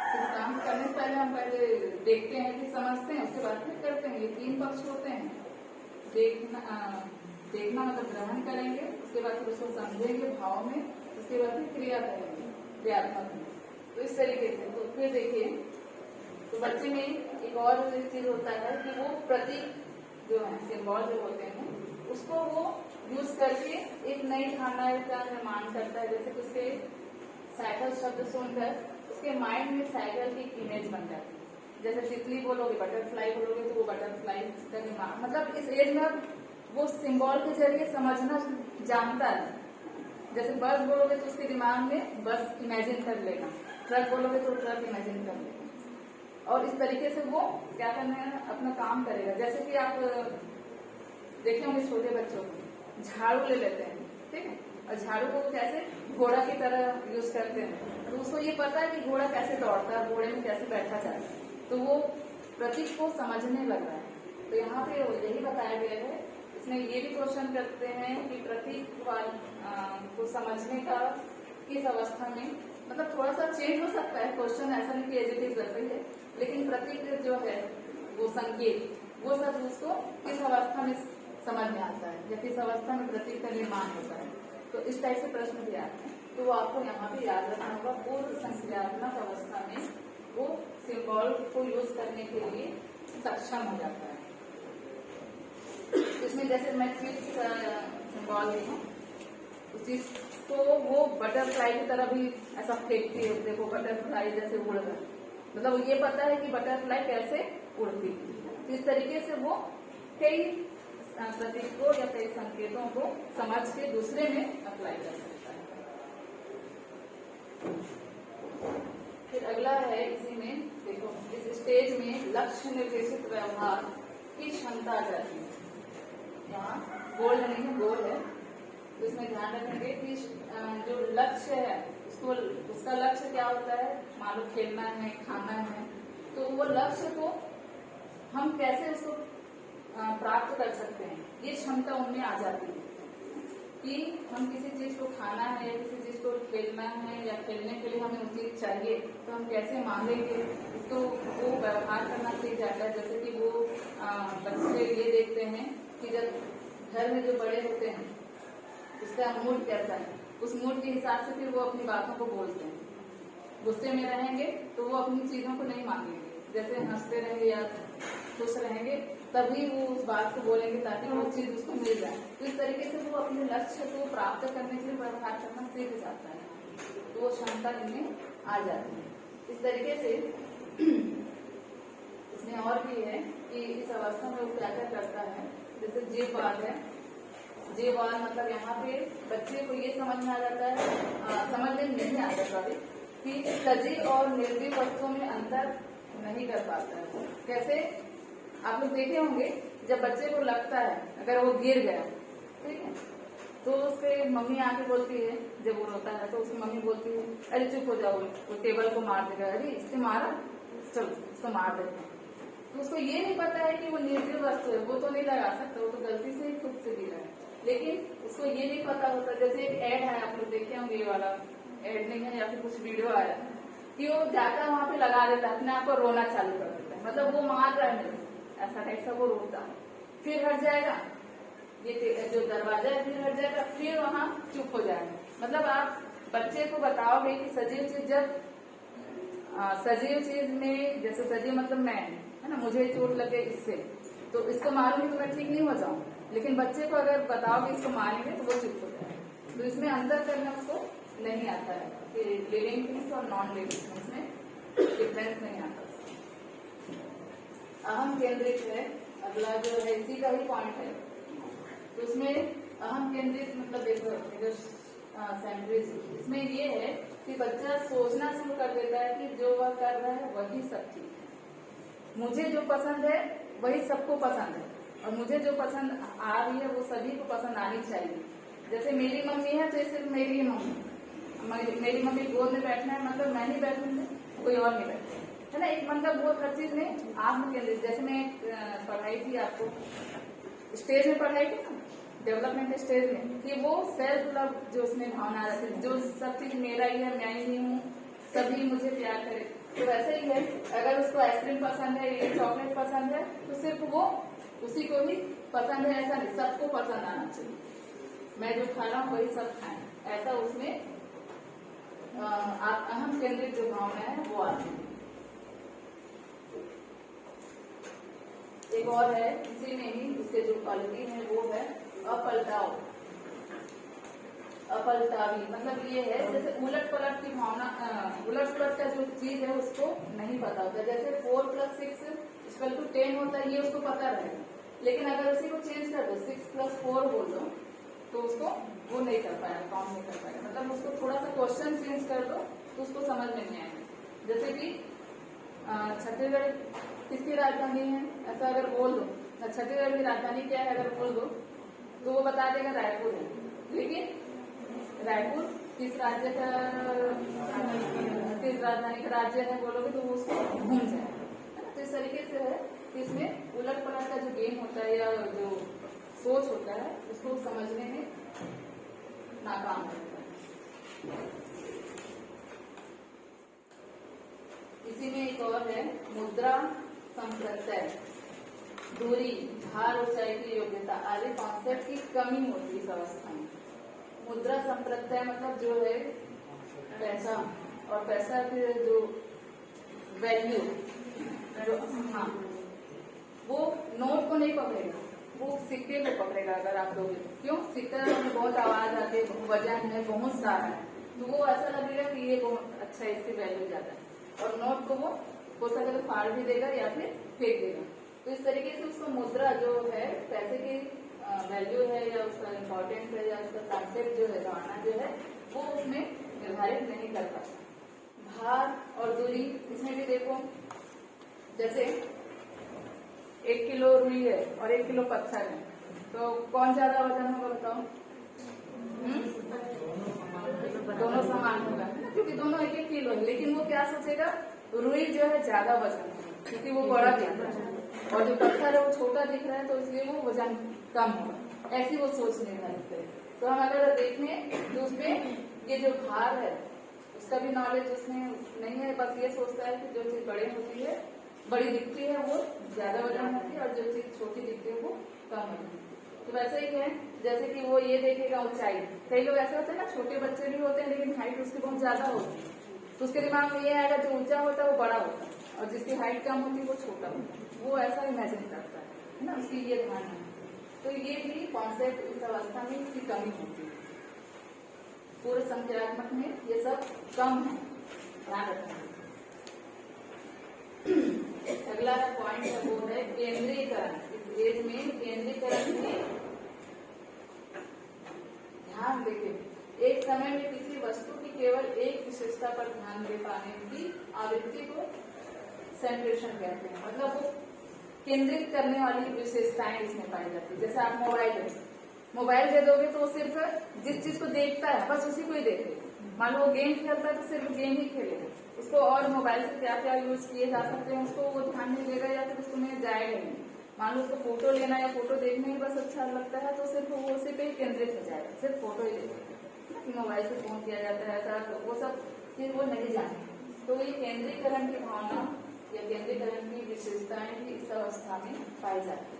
[SPEAKER 1] किसी काम करने से पहले हम पहले देखते हैं कि समझते हैं, उसके बाद फिर करते हैं। ये 3 पक्ष होते हैं। देखना मतलब ग्रहण करेंगे, उसके बाद फिर उसको समझेंगे भाव में, उसके बाद फिर क्रिया करेंगे क्रियात्मक में। तो इस तरीके से तो फिर देखिए तो बच्चे में एक और चीज होता है कि वो प्रतीक जो है सिंबल जो होते हैं उसको वो यूज करके एक नई धारणा का निर्माण करता है। जैसे कि उसके साइकिल शब्द सुनकर उसके माइंड में साइकिल की इमेज बन जाती है। जैसे तितली बोलोगे, बटरफ्लाई बोलोगे तो वो बटरफ्लाई का दिमाग मतलब इस एज में वो सिंबल के जरिए समझना जानता है। जैसे बस बोलोगे तो उसके दिमाग में बस इमेजिन कर लेगा, ट्रक बोलोगे तो ट्रक इमेजिन कर लेगा। और इस तरीके से वो क्या करना है अपना काम करेगा। जैसे कि आप देखे होंगे छोटे बच्चों को झाड़ू ले लेते हैं, ठीक है, और झाड़ू को कैसे घोड़ा की तरह यूज करते हैं। तो उसको ये पता है कि घोड़ा कैसे दौड़ता है, घोड़े में कैसे बैठा जाता है, तो वो प्रतीक को समझने लग रहा है। तो यहाँ पे यही बताया गया है। इसमें ये भी क्वेश्चन करते हैं कि प्रतीक को समझने का किस अवस्था में मतलब थोड़ा सा चेंज हो सकता है क्वेश्चन, ऐसा नहीं कि एज इट इज वैसा ही है, लेकिन प्रतीक जो है वो संकेत वो सब उसको किस अवस्था में समझ में आता है या किस अवस्था में प्रतीक का निर्माण होता है। तो इस टाइप से प्रश्न भी आते हैं। तो वो आपको यहाँ पे याद रखना होगा पूर्व संक्रियात्मक अवस्था में वो सिंबल को यूज करने के लिए सक्षम हो जाता है। इसमें जैसे मैं ट्विक्स का सिंबल ली हूँ उस चीज को वो बटरफ्लाई की तरह भी ऐसा फेंकती है। देखो बटरफ्लाई जैसे उड़ रहा है, मतलब ये पता है कि बटरफ्लाई कैसे उड़ती है। इस तरीके से वो कई प्रतीकों या कई संकेतों को समझ के दूसरे में अप्लाई कर सकता है। फिर अगला है इसी में देखो इस स्टेज में लक्ष्य निर्देशित व्यवहार की क्षमता आ जाती है। यहाँ गोल नहीं है, गोल है, तो इसमें ध्यान रखेंगे कि जो लक्ष्य है उसको उसका लक्ष्य क्या होता है। मान लो खेलना है, खाना है, तो वो लक्ष्य को हम कैसे उसको प्राप्त कर सकते हैं, ये क्षमता उनमें आ जाती है कि हम किसी चीज को खाना है या किसी चीज को खेलना है या खेलने के लिए हमें वो चीज चाहिए तो हम कैसे मांगेंगे, इसको वो व्यवहार करना सीख जाता है। जैसे कि वो बच्चे ये देखते हैं कि जब घर में जो बड़े होते हैं उसका मूड कैसा है, उस मूड के हिसाब से फिर वो अपनी बातों को बोलते हैं। गुस्से में रहेंगे तो वो अपनी चीजों को नहीं मांगेंगे, जैसे हंसते रहेंगे या खुश रहेंगे तभी वो उस बात को बोलेंगे ताकि वो चीज उसको मिल जाए। तो इस तरीके से वो अपने लक्ष्य को प्राप्त करने के लिए व्यवहार करना सीख जाता है, तो वो क्षमता इनमें आ जाती है। इस तरीके से इसमें और भी है कि इस अवस्था में वो क्या क्या करता है। जैसे जीववाद है, जीववाद मतलब यहाँ पे बच्चे को ये समझ में आ जाता है, समझ में नहीं आ जाता है कि सजीव और निर्जीव वस्तुओं में अंतर नहीं कर पाता है। कैसे आप लोग देखे होंगे जब बच्चे को लगता है अगर वो गिर गया, ठीक है, तो उसके मम्मी आके बोलती है, जब वो रोता है तो उसकी मम्मी बोलती है अरे चुप हो जाओ, वो टेबल को मार देगा, अरे इससे मारा, चलो इसको मार देते हैं। तो उसको ये नहीं पता है कि वो निर्जीव वस्तु है, वो तो नहीं लगा सकता, वो तो गलती से ही खुद से गिरा है। लेकिन उसको ये नहीं पता होता, जैसे एक एड है आप लोग देखे होंगे, ये वाला एड नहीं है या फिर कुछ वीडियो आया कि वो जाकर वहां पे लगा देता है, अपने आप को रोना चालू कर देता है, मतलब वो मार रहा है ऐसा ऐसा वो रोता है, फिर हट जाएगा, ये जो दरवाजा है फिर हट जाएगा, फिर वहां चुप हो जाएगा। मतलब आप बच्चे को बताओगे कि सजीव चीज जब सजीव चीज में, जैसे सजीव मतलब मैं है ना, मुझे चोट लगे इससे तो इसको मारूंगी तो मैं ठीक नहीं हो जाऊं, लेकिन बच्चे को अगर बताओगे इसको मारेंगे तो वो चुप हो जाएगा। तो इसमें अंतर करना उसको नहीं आता है कि लिविंग थिंग्स और नॉन लिविंग थिंग्स में डिफरेंस नहीं आता। अहम केंद्रित है अगला जो है, इसी का ही पॉइंट है। तो उसमें अहम केंद्रित मतलब देखो सेंट्रिज, इसमें ये है कि बच्चा सोचना शुरू कर देता है कि जो वह कर रहा है वही सब ठीक है, मुझे जो पसंद है वही सबको पसंद है, और मुझे जो पसंद आ रही है वो सभी को पसंद आनी चाहिए। जैसे मेरी मम्मी है तो ये सिर्फ मेरी ही मम्मी, मेरी मम्मी गोद में बैठना है मतलब मैं ही बैठूंगी, कोई और नहीं बैठे, है ना। एक मतलब वो हर चीज में आत्म केंद्रित, जैसे मैं पढ़ाई थी आपको स्टेज में पढ़ाई थी ना, डेवलपमेंट स्टेज में, कि वो सेल्फ लव जो उसमें भावना रहती है, जो सब चीज मेरा ही है, मैं ही हूँ, सभी मुझे प्यार करे। तो वैसे ही है, अगर उसको आइसक्रीम पसंद है, ये चॉकलेट पसंद है, तो सिर्फ वो उसी को ही पसंद है ऐसा नहीं, सबको पसंद आना चाहिए। मैं जो खा रहा हूँ वही सब खाएं, ऐसा उसमें अहम केंद्रित जो भावना है वो आती है। एक और है इसी में ही, उसके जो क्वालिटी है वो है अपलटाव, अपलटावी। मतलब ये है जैसे उलट पलट की भावना, उलट पलट का जो चीज है उसको नहीं पता होता। जैसे 4 + 6 = 10 होता है, ये उसको पता रहेगा, लेकिन अगर उसी को चेंज कर दो, 6 + 4 बोल दो, तो उसको वो नहीं कर पाएगा, काउंट नहीं कर पाएगा। मतलब उसको थोड़ा सा क्वेश्चन चेंज कर दो तो उसको समझ में नहीं आएगा। जैसे कि छत्तीसगढ़ किसकी राजधानी है, ऐसा अगर बोल दो, छत्तीसगढ़ की राजधानी क्या है अगर बोल दो, तो वो बता देगा रायपुर है, लेकिन रायपुर किस राज्य का, किस राजधानी का राज्य है बोलोगे तो वो उसको घूम जाएगा। तो इस तरीके से है कि इसमें उलट पलट का जो गेम होता है या जो सोच होता है उसको समझने में नाकाम होता है। इसी में एक और है मुद्रा संप्रत्यय, दूरी, भार, ऊंचाई की योग्यता आदि कॉन्सेप्ट की कमी होती है इस अवस्था में। मुद्रा संप्रत्यय मतलब जो है पैसा, और पैसा के जो वैल्यू, हाँ, वो नोट को नहीं पकड़ेगा, वो सिक्के को पकड़ेगा अगर आप दोगे। क्यों? सिक्का में बहुत आवाज आती है, वजन है, बहुत सारा है, तो वो ऐसा लगेगा कि ये बहुत अच्छा है, इसकी वैल्यू ज्यादा है। और नोट को वो हो सके तो फाड़ भी देगा या फिर फेंक देगा। तो इस तरीके से उसको मुद्रा जो है पैसे की वैल्यू है या उसका इम्पोर्टेंस है या उसका कॉन्सेप्ट जो है, धारणा जो है, वो उसमें निर्धारित नहीं कर पाता। भार और दूरी, इसमें भी देखो, जैसे 1 किलो रुई है और 1 किलो पत्थर है, तो कौन ज्यादा वजन होगा बताओ? दोनों समान होगा, है ना, क्योंकि दोनों 1-1 किलो है। लेकिन वो क्या सोचेगा, रुई जो है ज्यादा वजन है क्योंकि वो बड़ा दिख रहा है, और जो पत्थर है वो छोटा दिख रहा है, तो इसलिए वो वजन कम होगा। ऐसी वो सोच निर्धारित करे। तो हम अगर देखें तो उसमें ये जो भार है उसका भी नॉलेज उसमें नहीं है, बस ये सोचता है कि जो चीज बड़ी होती है, बड़ी दिखती है, वो ज्यादा वजन होती है, और जो चीज छोटी दिखती है वो कम होती है। तो वैसे ही है, जैसे कि वो ये देखेगा ऊंचाई, कई लोग ऐसे होते हैं ना, छोटे बच्चे भी होते हैं लेकिन हाइट उसकी बहुत ज्यादा होती है, तो उसके दिमाग में ये आएगा जो ऊंचा होता है वो बड़ा होता है, और जिसकी हाइट कम होती है वो छोटा होता है, वो ऐसा इमेजिन करता है ना, उसकी ये धारणा है। तो ये भी कॉन्सेप्ट इस अवस्था में इसकी कमी होती है। पूरे संख्यात्मक में ये सब कम है, ध्यान रखना। अगला पॉइंट है वो है केंद्रीकरण। इस एज में केंद्रीकरण की ध्यान देके एक समय में किसी वस्तु की केवल एक विशेषता पर ध्यान दे पाने की आवृत्ति को सेंट्रेशन कहते हैं। मतलब वो केंद्रित करने वाली विशेषताएं इसमें पाई जाती है। जैसे आप मोबाइल दे दोगे तो वो सिर्फ जिस चीज को देखता है बस उसी को ही देखेगा। मान लो वो गेम खेलता है तो सिर्फ गेम ही खेलेगा, उसको और मोबाइल से क्या क्या यूज किए जा सकते हैं उसको वो ध्यान नहीं देगा, या फिर उसको में जाएगा नहीं। मान लो उसको फोटो लेना या फोटो देखना ही बस अच्छा लगता है तो सिर्फ वो उसी पे ही केंद्रित हो जाएगा, सिर्फ फोटो ही देखेगा कि मोबाइल से फोन किया जाता है ऐसा, तो वो सब चीज वो नहीं जाने। तो ये केंद्रीकरण की भावना या केंद्रीकरण की विशेषताएं भी इस अवस्था में पाई जाती है।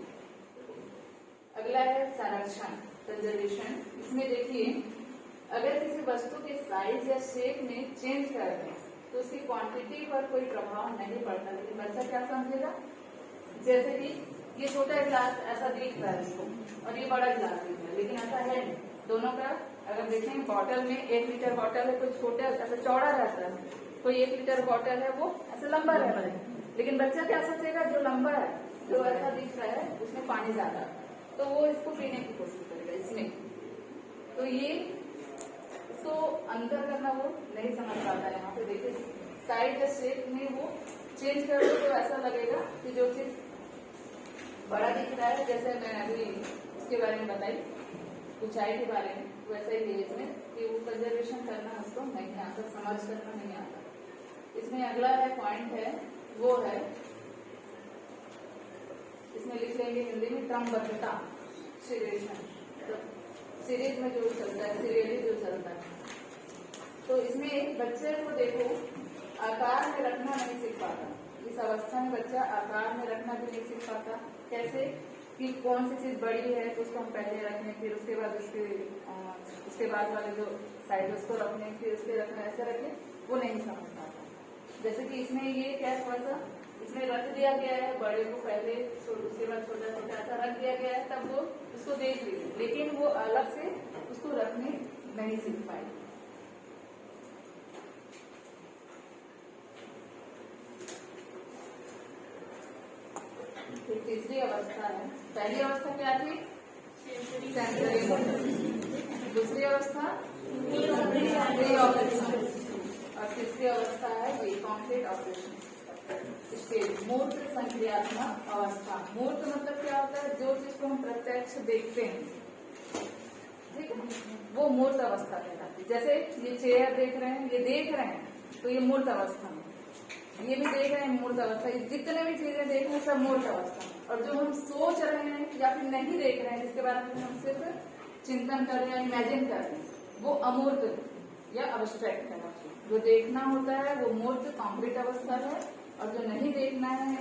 [SPEAKER 1] अगला है संरक्षण, कंजर्वेशन। इसमें देखिए, अगर किसी वस्तु के साइज या शेप में चेंज कर दें तो उसकी क्वांटिटी पर कोई प्रभाव नहीं पड़ता। लेकिन बच्चा क्या समझेगा, जैसे कि ये छोटा गिलास ऐसा दिख रहा है इसको, और ये बड़ा गिलास दिख रहा है, लेकिन ऐसा है नहीं। दोनों का अगर देखें, बॉटल में 1 लीटर बॉटल है, कोई छोटा ऐसा चौड़ा रहता है, कोई 1 लीटर बॉटल है वो ऐसा लंबा रहता है। लेकिन बच्चा क्या सोचेगा, जो लंबा है, जो ऐसा दिख रहा है, उसमें पानी ज्यादा है, तो वो इसको पीने की कोशिश करेगा इसमें। तो ये इसको अंदर करना वो नहीं समझ पाता है। यहाँ पे देखिए, साइज या शेप में वो चेंज कर दो तो ऐसा लगेगा कि जो चीज बड़ा दिख रहा है, जैसे मैं अभी उसके बारे में बताई, ऊंचाई के बारे में, वैसा ही है इसमें कि वो कंजर्वेशन करना उसको नहीं आता, समझ करना नहीं आता। इसमें अगला है पॉइंट है वो है, इसमें लिख लेंगे हिंदी में क्रमबद्धता, सीरियसनेस, तो सीरीज में जो चलता है, सीरियली जो चलता है। तो इसमें बच्चे को देखो आकार में रखना नहीं सीख पाता। इस अवस्था में बच्चा आकार में रखना भी नहीं सीख पाता। कैसे कि कौन सी चीज बड़ी है तो उसको हम पहले रखें, फिर उसके बाद उसके बाद वाले जो साइड उसको रखने, फिर उसके रखना, ऐसे रखें, वो नहीं समझ पाता। जैसे कि इसमें ये क्या थोड़ा सा इसमें रख दिया गया है, बड़े को पहले उसके बाद छोटा छोटा ऐसा रख दिया गया है, तब वो उसको देख लीजिए, लेकिन वो अलग से उसको रखने नहीं सीख पाए। फिर तीसरी अवस्था है, पहली अवस्था क्या थी? Sensory motor. दूसरी अवस्था प्री ऑपरेशन, और तीसरी अवस्था है ये कॉम्प्लीट ऑपरेशन स्टेज, मूर्त संक्रियात्मक अवस्था। मूर्त मतलब क्या होता है? जो चीज को हम प्रत्यक्ष देखते हैं, ठीक है, वो मूर्त अवस्था कहलाती है। जैसे ये चेयर देख रहे हैं, ये देख रहे हैं तो ये मूर्त अवस्था में, ये भी देख रहे हैं मूर्त अवस्था, जितने भी चीजें देख रहे हैं सब मूर्त अवस्था। और जो हम सोच रहे हैं या फिर नहीं देख रहे हैं, जिसके बारे में हम सिर्फ चिंतन कर रहे हैं, इमेजिन कर रहे हैं, वो अमूर्त या अब्स्ट्रैक्ट है। जो देखना होता है वो मूर्त कॉम्प्लीट अवस्था है, और जो नहीं देखना है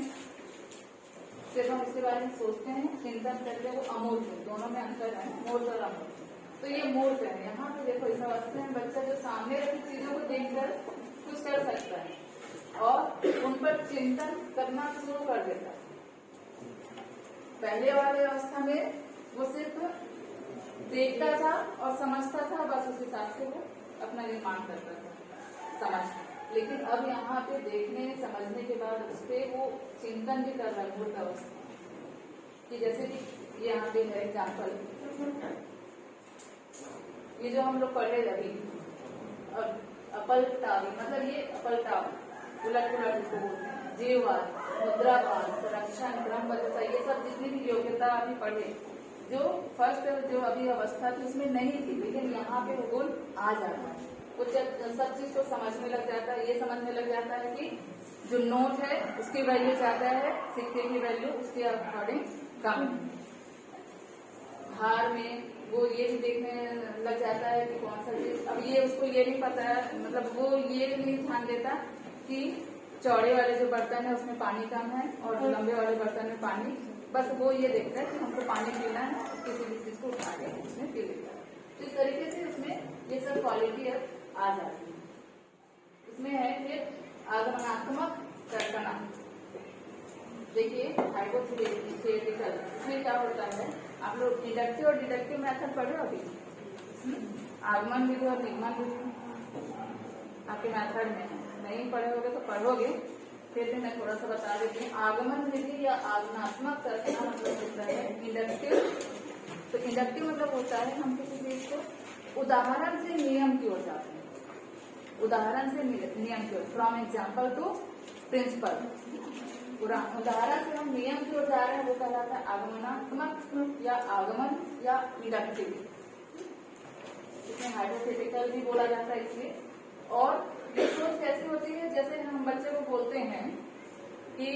[SPEAKER 1] सिर्फ हम इसके बारे में सोचते हैं, चिंतन करते हैं, वो अमूर्त है। दोनों में अंतर है, मूर्त और अमूर्त। तो ये मूर्त है। यहाँ पे देखो इस अवस्था में बच्चा जो सामने रखी चीजों को देखकर कुछ कर सकता है और उन पर चिंतन करना शुरू कर देता है। पहले वाले अवस्था में वो सिर्फ देखता था और समझता था, बस उस हिसाब से वो अपना निर्माण करता था, समझ। लेकिन अब यहाँ पे देखने समझने के बाद उस पर वो चिंतन भी कर रहा है मूर्त अवस्था कि जैसे कि यहाँ पे है एग्जाम्पल, ये जो हम लोग पढ़े अभी, अपलटावी, मतलब ये अपलटाव उलट पुलट इसको बोलते हैं, जीववाद, मुद्रावाद, संरक्षण, क्रमबद्धता, ये सब जितनी भी योग्यता अभी पढ़े, जो फर्स्ट जो अभी अवस्था थी उसमें नहीं थी, लेकिन यहाँ पे वो गुण आ जाता है। वो जब सब चीज को समझने लग जाता है, ये समझने लग जाता है कि जो नोट है उसकी वैल्यू ज्यादा है, सिक्के की वैल्यू उसके अकॉर्डिंग कम है। हार में वो ये भी देखने लग जाता है कि कौन सा चीज, अब ये उसको ये नहीं पता है, मतलब वो ये नहीं ध्यान देता कि चौड़े वाले जो बर्तन है उसमें पानी कम है और लंबे वाले बर्तन में पानी, बस वो ये देखता है कि हमको पानी पीना है, किसी भी चीज को उठा के उसमें पी लेता है। तो इस तरीके से उसमें ये सब क्वालिटी आ जाती है। इसमें है फिर आगमनात्मक कल्पना। देखिए हाइपोथेटिकल, इसमें क्या होता है, आप लोग इंडक्टिव और डिडक्टिव मेथड पढ़े हो अभी? आगमन विधि और निगमन विधि आपके मेथड में नहीं पढ़े होगे तो पढ़ोगे, फिर भी मैं थोड़ा सा बता देती हूँ। आगमन विधि या आगमनात्मक कल्पना मतलब होता है इंडक्टिव। तो इंडक्टिव मतलब होता है हम किसी चीज को उदाहरण से नियम की ओर जाते हैं, उदाहरण से नियम की ओर, फ्रॉम एग्जाम्पल टू प्रिंसिपल। उदाहरण से हम नियम की ओर जा रहे हैं, वो कहलाता है आगमनात्मक या आगमन या इंडक्टिव। इसमें हाइपोथेटिकल भी बोला जाता है इसलिए। और ये सोच कैसी होती है, जैसे हम बच्चे को बोलते हैं कि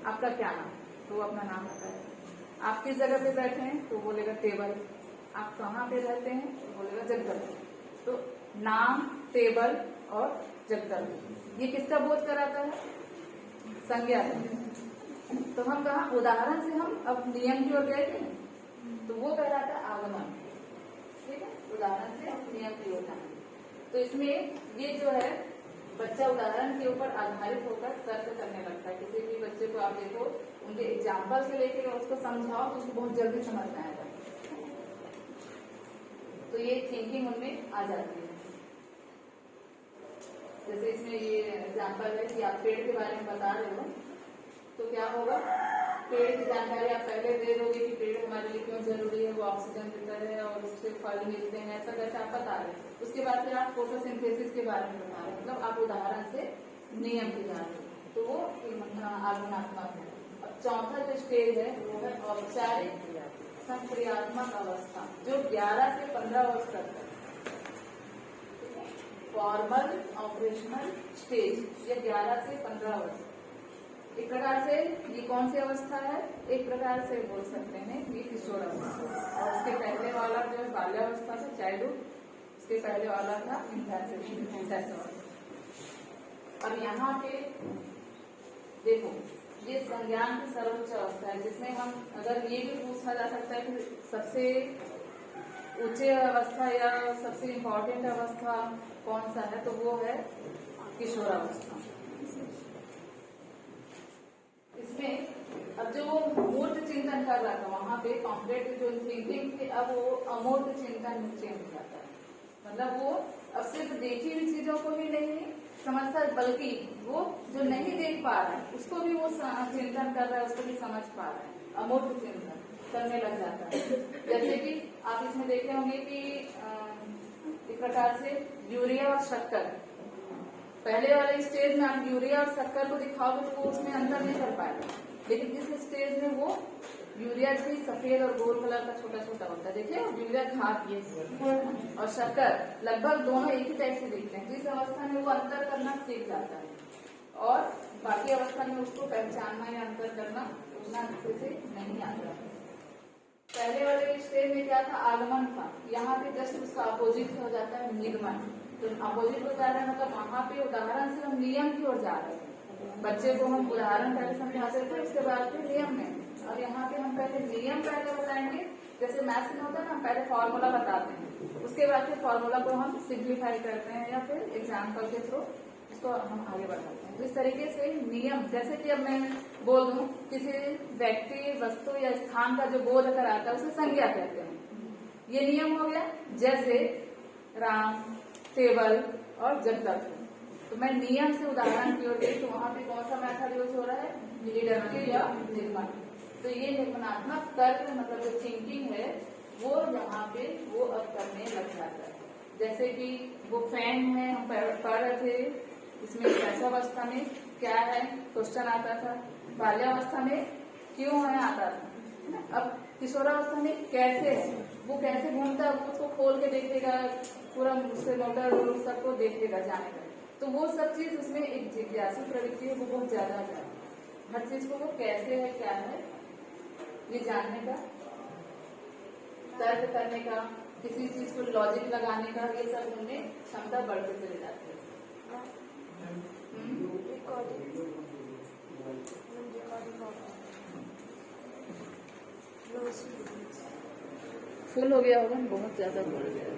[SPEAKER 1] आपका क्या नाम, तो वो अपना नाम बताएगा। आप किस जगह पे बैठे हैं तो बोलेगा टेबल। आप कहाँ पे रहते हैं तो बोलेगा जगदल। तो नाम, टेबल और जगदल, ये किसका बोध कराता है? संज्ञा है। तो हम कहा उदाहरण से हम अब नियम की ओर गए थे, तो वो कहलाता है आगमन। ठीक है, उदाहरण से हम नियम की ओर जाए। तो इसमें ये जो है बच्चा उदाहरण के ऊपर आधारित होकर तर्क करने लगता है। किसी भी बच्चे को आप देखो, उनके एग्जाम्पल से लेकर उसको समझाओ तो उसको बहुत जल्दी समझ में आएगा। तो ये थिंकिंग उनमें आ जाती है। जैसे इसमें ये एग्जाम्पल है कि आप पेड़ के बारे में बता रहे हो, तो क्या होगा, पेड़ की जानकारी आप पहले दे दोगे कि पेड़ हमारे लिए क्यों जरूरी है, वो ऑक्सीजन देता है और उससे फल मिलते हैं, ऐसा करके आप बता रहे हैं। उसके बाद फिर आप फोटोसिंथेसिस के बारे में बता रहे हैं, मतलब आप उदाहरण से नियम की जा रहे हैं, तो वो आगमनात्मक है। अब चौथा जो स्टेज है वो है औपचारिक संक्रियात्मक अवस्था, जो 11 से 15 वर्ष तक है। फॉर्मल ऑपरेशनल स्टेज, ये 11 से 15 वर्ष। एक प्रकार से ये कौन सी अवस्था है, एक प्रकार से बोल सकते हैं ये किशोर अवस्था। और उसके पहले वाला जो है बाल्यावस्था था, चाइल्डहुड, उसके पहले वाला था इन्फेंटिलिटी। अब यहाँ पे देखो, ये संज्ञान की सर्वोच्च अवस्था है, जिसमें हम अगर ये भी पूछा जा सकता है कि सबसे ऊंचे अवस्था या सबसे इम्पोर्टेंट अवस्था कौन सा है, तो वो है किशोरावस्था। इसमें अब जो वो मूर्त चिंतन कर रहा था वहां पे कॉम्प्लेट जो थिंकिंग थी, अब वो अमूर्त चिंतन में चेंज हो जाता है। मतलब वो अब सिर्फ देखी हुई चीजों को भी नहीं समझता, बल्कि वो जो नहीं देख पा रहा है उसको भी वो चिंतन कर रहा है, उसको भी समझ पा रहा है, अमूर्त चिंतन करने लग जाता है। जैसे कि आप इसमें देखे होंगे कि एक प्रकार से यूरिया और शक्कर, पहले वाले स्टेज में आप यूरिया और शक्कर को दिखाओगे तो वो उसमें अंतर नहीं कर पाएगा, लेकिन इस स्टेज में वो यूरिया भी सफेद और गोल कलर का छोटा छोटा होता है, देखिए यूरिया घात ये और शक्कर लगभग दोनों एक ही टाइप से दिखते हैं। जिस अवस्था में वो अंतर करना सीख जाता है और बाकी अवस्था में उसको पहचानना या अंतर करना उतना अच्छे से नहीं आता। पहले वाले स्टेज में क्या था, आगमन था, यहाँ पे जस्ट उसका अपोजिट हो जाता है निर्माण। तो अपोजिट हो जा रहा है मतलब वहां पे उदाहरण से हम नियम की ओर जा रहे हैं। बच्चे को हम उदाहरण पहले समझाते थे, उसके बाद फिर नियम में, और यहाँ पे हम पहले नियम पहले बताएंगे। जैसे मैथ्स में होता है ना, पहले फॉर्मूला बताते हैं, उसके बाद फिर फॉर्मूला को हम सिंप्लीफाई करते हैं या फिर एग्जाम्पल के थ्रू उसको हम आगे बढ़ाते हैं। तो इस तरीके से नियम, जैसे कि अब मैं बोल दूं किसी व्यक्ति, वस्तु या स्थान का जो बोध अगर आता है उसे संज्ञा कहते हैं, ये नियम हो गया। जैसे राम, टेबल और जगदत्त, तो मैं नियम से उदाहरण की ओर गई तो वहां पे कौन सा मेथड यूज हो रहा है, डिडक्टिव या निर्माण। तो ये निर्माणात्मक तर्क मतलब जो थिंकिंग है वो यहाँ पे वो अब करने लग जाता है। जैसे कि वो फैन है, हम पढ़ रहे थे, इसमें शैशवावस्था में क्या है क्वेश्चन आता था, बाल्यावस्था में क्यों है आता था, अब किशोरावस्था में कैसे है, वो कैसे घूमता है, वो उसको खोल के देखेगा, पूरा उसके मोटर सबको देखेगा, जानेगा। तो वो सब चीज उसमें एक जिज्ञासु प्रवृत्ति है, वो बहुत ज्यादा है। हर चीज को वो कैसे है, क्या है, ये जानने का, तर्क करने का, किसी चीज को लॉजिक लगाने का, ये सब उनमें क्षमता बढ़ते चले जाती है। फुल हो गया होगा, बहुत ज्यादा बढ़ गया।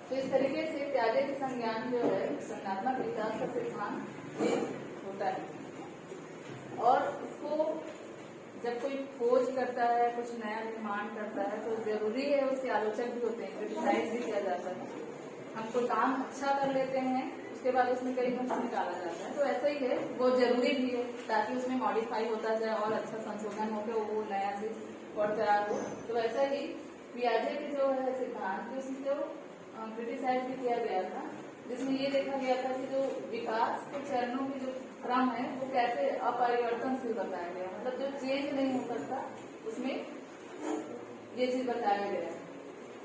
[SPEAKER 1] तो इस तरीके से प्याजे के संज्ञान जो है संज्ञानात्मक विकास का सिद्धांत ये होता है। और इसको जब कोई खोज करता है, कुछ नया निर्माण करता है, तो जरूरी है उसके आलोचक भी होते हैं, क्रिटिसाइज भी किया जाता है। हम कोई काम अच्छा कर लेते हैं, उसके बाद उसमें कई नुक्स निकाला जाता है, तो ऐसा ही है, वो जरूरी भी है ताकि उसमें मॉडिफाई होता जाए और अच्छा संशोधन होकर वो नया चीज और तैयार हो। तो वैसा ही पियाजे के जो है सिद्धांत, उसको क्रिटिसाइज भी किया गया था, जिसमें ये देखा गया था कि जो विकास के चरणों की जो क्रम है वो कैसे अपरिवर्तनशील बताया गया, मतलब जो चेंज नहीं हो सकता उसमें ये चीज बताया गया है।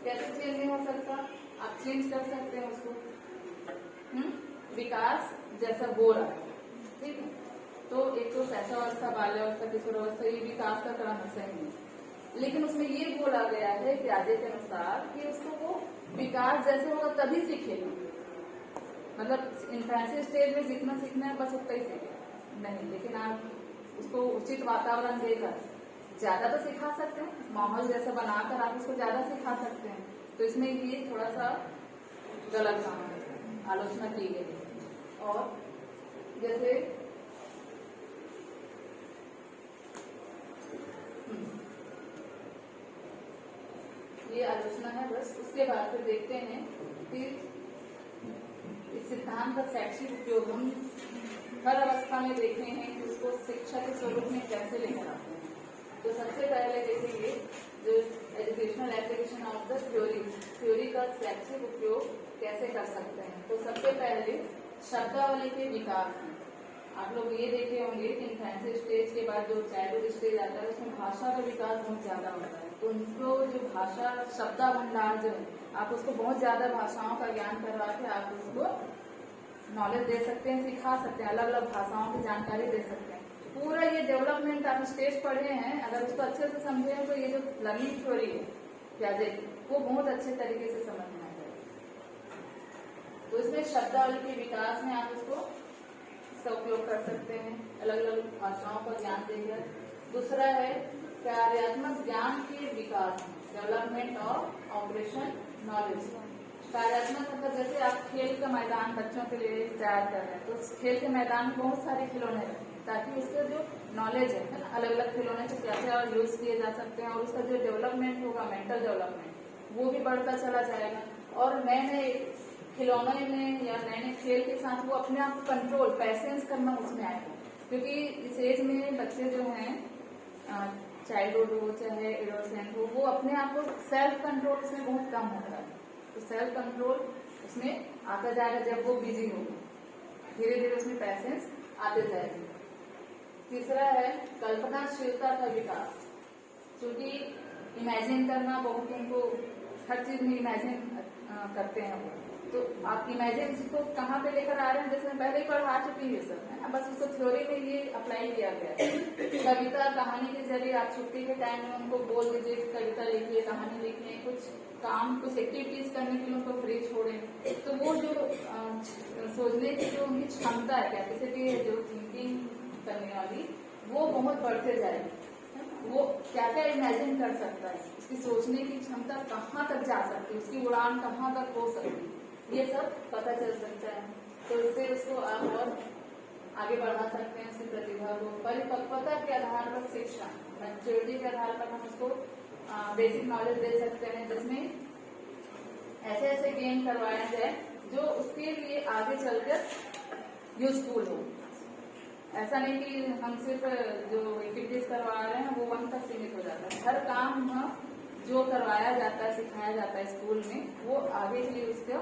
[SPEAKER 1] कैसे चेंज नहीं हो सकता, आप चेंज कर सकते हैं उसको, विकास जैसा हो रहा है, ठीक है। तो एक तो शैशवावस्था, बाल्यावस्था, किशोरावस्था, ये विकास का क्रम सही है, लेकिन उसमें ये बोला गया है पियाजे के अनुसार कि उसको वो विकास जैसे होगा तभी सीखेगा, मतलब इन्फेंसी स्टेज में जितना सीखना है बस उतना ही सीखेगा नहीं, लेकिन आप उसको उचित वातावरण देकर ज्यादा तो सिखा सकते हैं, माहौल जैसा बनाकर आप उसको ज्यादा सिखा सकते हैं। तो इसमें ये थोड़ा सा गलत आलोचना की गई। और जैसे ये आलोचना है बस, उसके बाद फिर देखते हैं कि इस सिद्धांत का शैक्षिक उपयोग हम हर अवस्था में देखे हैं कि उसको शिक्षा के स्वरूप में कैसे लेकर आते हैं। तो सबसे पहले देखेंगे जो educational application of the theory का शैक्षिक उपयोग कैसे कर सकते हैं। तो सबसे पहले शब्दावली के विकास में, आप लोग ये देखे होंगे कि इन्फेंसी स्टेज के बाद जो चाइल्डहुड स्टेज आता है उसमें भाषा का विकास बहुत ज्यादा होता है। तो उनको जो भाषा शब्दा भंडार जो है, आप उसको बहुत ज्यादा भाषाओं का ज्ञान करवा के आप उसको नॉलेज दे सकते हैं, सिखा सकते हैं, अलग अलग भाषाओं की जानकारी दे सकते हैं। पूरा ये डेवलपमेंट आप स्टेज पढ़े हैं, अगर उसको अच्छे से समझे हैं तो ये जो लर्निंग थ्योरी है प्याजे की, वो बहुत अच्छे तरीके से समझ में आ जाएगी। तो इसमें शब्दावली के विकास में आप इसको इसका उपयोग कर सकते हैं, अलग अलग भाषाओं का ज्ञान देकर। दूसरा है कार्यात्मक ज्ञान के विकास, डेवलपमेंट ऑफ ऑपरेशन नॉलेज। कार्यात्मक मतलब जैसे आप खेल का मैदान बच्चों के लिए तैयार कर रहे हैं, तो उस खेल के मैदान में बहुत सारे खिलौने रखें ताकि उसका जो नॉलेज है ना, अलग अलग खिलौने से क्या क्या यूज किए जा सकते हैं, और उसका जो डेवलपमेंट होगा, मेंटल डेवलपमेंट, वो भी बढ़ता चला जाएगा। और नए नए खिलौने में या नए नए खेल के साथ वो अपने आप कंट्रोल, पैसेंस करना उसमें आएगा। क्योंकि इस एज में बच्चे जो हैं, चाइल्डहुड हो चाहे एडोलसेंट हो, वो अपने आप को सेल्फ कंट्रोल उसमें बहुत कम होता है। तो सेल्फ कंट्रोल उसमें आता जाएगा जब वो बिजी होगा, धीरे धीरे उसमें पैसेंस आते जाएंगे। तीसरा है कल्पनाशीलता का विकास, क्योंकि इमेजिन करना बहुत, उनको हर चीज में इमेजिन करते हैं वो। तो आप इमेजिन को कहाँ पे लेकर आ रहे हैं, जैसे मैं पहले ही पढ़ा चुकी हूँ सब, है ना, बस उसको थ्योरी में ये अप्लाई किया गया है। कविता कहानी के जरिए आप छुट्टी के टाइम में उनको बोल दीजिए कि कविता लिखिए, कहानी लिखिए, कुछ काम, कुछ एक्टिविटीज करने के लिए उनको फ्री छोड़े, तो वो जो सोचने की जो उनकी क्षमता है, कैपेसिटी है, जो थिंकिंग करने वाली, वो बहुत बढ़ते जाएगी। वो क्या क्या इमेजिन कर सकता है, उसकी सोचने की क्षमता कहाँ तक जा सकती है, उसकी उड़ान कहाँ तक हो सकती है, ये सब पता चल सकता है। तो इससे उसको आप और आगे बढ़ा सकते हैं, उसकी प्रतिभा को। परिपक्वता के आधार पर शिक्षा, मैच्योरिटी के आधार पर हम उसको बेसिक नॉलेज दे सकते हैं, जिसमें ऐसे ऐसे गेम करवाया जाए जो उसके लिए आगे चलकर यूजफुल हो। ऐसा नहीं कि हम सिर्फ जो एक्टिविटीज करवा रहे हैं वो वहीं तक सीमित हो जाता है। हर काम जो करवाया जाता है, सिखाया जाता है स्कूल में, वो आगे के लिए उसको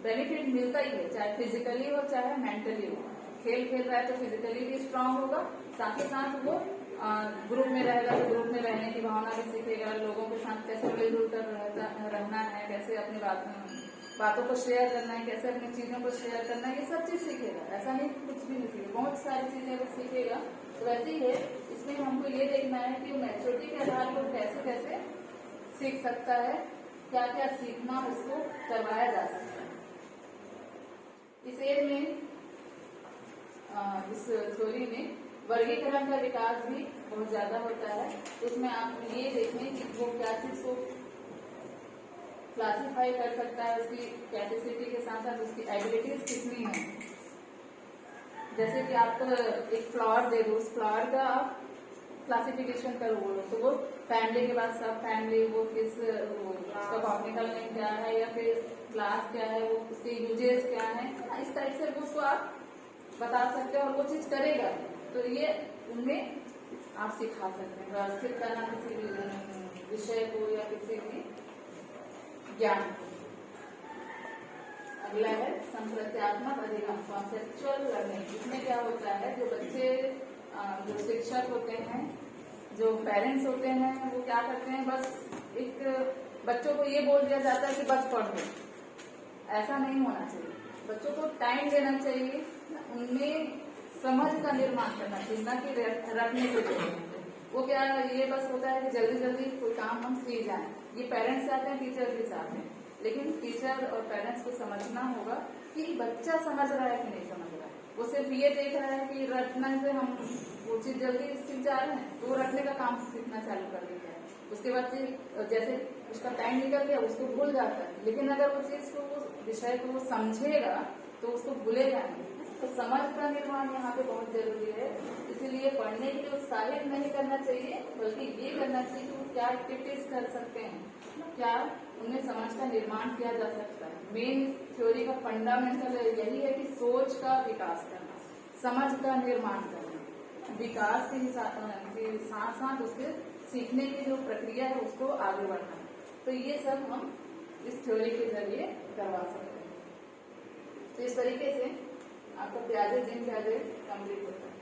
[SPEAKER 1] बेनिफिट मिलता ही है, चाहे फिजिकली हो चाहे मेंटली हो। खेल खेल रहा है तो फिजिकली भी स्ट्रांग होगा, साथ ही साथ वो ग्रुप में रहेगा तो ग्रुप में रहने की भावना भी सीखेगा, लोगों के साथ कैसे मिलजुल कर रहना है, कैसे अपनी बातों को शेयर करना है, कैसे अपनी चीजों को शेयर करना है, ये सब चीज सीखेगा। ऐसा नहीं कुछ भी नहीं सीखेगा, बहुत सारी चीजें वो सीखेगा। तो वैसे ही है, इसमें हमको ये देखना है कि मैच्योरिटी के आधार पर कैसे कैसे सीख सकता है, क्या क्या सीखना उसको करवाया जा सकता है। इस एज में, इस थ्योरी में वर्गीकरण का विकास भी बहुत ज्यादा होता है। तो उसमें आप ये देखें कि वो क्या चीज को क्लासिफाई कर सकता है, उसकी कैपेसिटी के साथ साथ उसकी एबिलिटीज कितनी है। जैसे कि आप एक फ्लावर दे दो, उस फ्लावर का आप क्लासिफिकेशन करो बोलो, तो वो फैमिली के बाद सब फैमिली, वो किस, उसका बॉटनिकल नेम क्या है, या फिर क्लास क्या है, वो उसके यूजेस क्या है, इस टाइप से उसको आप बता सकते हैं और वो चीज करेगा। तो ये उनमें आप सिखा सकते हैं, व्यवस्थित करना किसी भी विषय को या किसी भी ज्ञान को। अगला है संप्रत्यात्मक अधिगम, कॉन्सेप्चुअल लर्निंग। इसमें क्या होता है, जो बच्चे, जो शिक्षक होते हैं, जो पेरेंट्स होते हैं, वो क्या करते हैं, बस एक बच्चों को ये बोल दिया जाता है कि बस पढ़ लो। ऐसा नहीं होना चाहिए, बच्चों को टाइम देना चाहिए, उनमें समझ का निर्माण करना चाहिए, ना कि रटने के लिए। वो क्या, ये बस होता है कि जल्दी जल्दी कोई काम हम सीख जाएं, ये पेरेंट्स चाहते हैं, टीचर भी चाहते हैं। लेकिन टीचर और पेरेंट्स को समझना होगा कि बच्चा समझ रहा है कि नहीं समझ रहा है। वो सिर्फ ये देख रहा है कि रटने से हम वो चीज जल्दी सीख जा रहे हैं, तो वो रटने का काम सीखना चालू कर देता है। उसके बाद जैसे उसका टाइम निकल गया, उसको भूल जाता है। लेकिन अगर वो चीज को, वो विषय को वो समझेगा तो उसको भूलेगा नहीं। तो समझ का निर्माण यहाँ पे बहुत जरूरी है। इसीलिए पढ़ने के लिए उत्साहित नहीं करना चाहिए, बल्कि ये करना चाहिए कि वो क्या एक्टिविटीज कर सकते हैं, क्या उन्हें समझ का निर्माण किया जा सकता है। मेन थ्योरी का फंडामेंटल यही है कि सोच का विकास करना, समझ का निर्माण करना, विकास के साथ साथ उसके सीखने की जो प्रक्रिया है उसको आगे बढ़ाना। तो ये सब हम इस थ्योरी के जरिए करवा सकते हैं। तो इस तरीके से आपका प्याजे दिन प्याजे कंप्लीट होता है।